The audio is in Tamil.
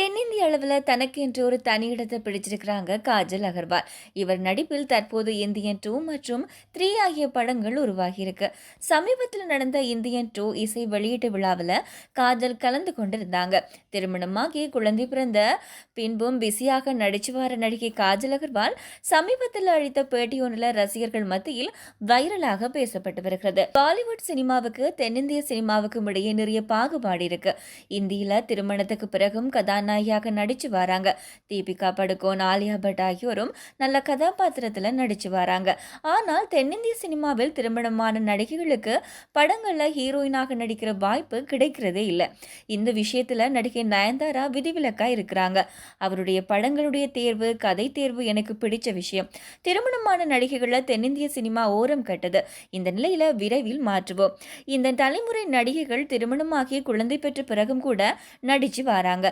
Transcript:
தென்னிந்திய அளவுல தனக்கு என்று ஒரு தனி இடத்தை பிடிச்சிருக்கிறாங்க காஜல் அகர்வால். இவர் நடிப்பில் தற்போது இந்தியன் 2 மற்றும் 3 ஆகிய படங்கள் உருவாகியிருக்கு. சமீபத்தில் நடந்த இந்தியன் 2 இசை வெளியீட்டு விழாவில் காஜல் கலந்து கொண்டிருந்தாங்க. திருமணமாகி குழந்தை பிறந்த பின்பும் பிஸியாக நடிச்சு வர நடிகை காஜல் அகர்வால் சமீபத்தில் அளித்த பேட்டி ஒன்றில் ரசிகர்கள் மத்தியில் வைரலாக பேசப்பட்டு வருகிறது. பாலிவுட் சினிமாவுக்கு தென்னிந்திய சினிமாவுக்கும் இடையே நிறைய பாகுபாடு இருக்கு. இந்தியில திருமணத்துக்கு பிறகும் கதாநாயகியாக நடிச்சு வராங்க. தீபிகா படுகோன், ஆலியா பட் ஆகியோரும் நல்ல கதாபாத்திரத்துல நடிச்சு வராங்க. ஆனால் தென்னிந்திய சினிமாவில் திருமணமான நடிகைகளுக்கு படங்கள்ல ஹீரோயினாக நடிக்கிற வாய்ப்பு கிடைக்கிறதே இல்லை. இந்த விஷயத்துல நடிகை நயன்தாரா விதிவிலக்கா இருக்கிறாங்க. அவருடைய படங்களுடைய தேர்வு, கதை தேர்வு எனக்கு பிடிச்ச விஷயம். திருமணமான நடிகைகளை தென்னிந்திய சினிமா ஓரம் கட்டது. இந்த நிலையில விரைவில் மாற்றுவோம். இந்த தலைமுறை நடிகைகள் திருமணமாகி குழந்தை பெற்ற பிறகும் கூட நடிச்சு வராங்க.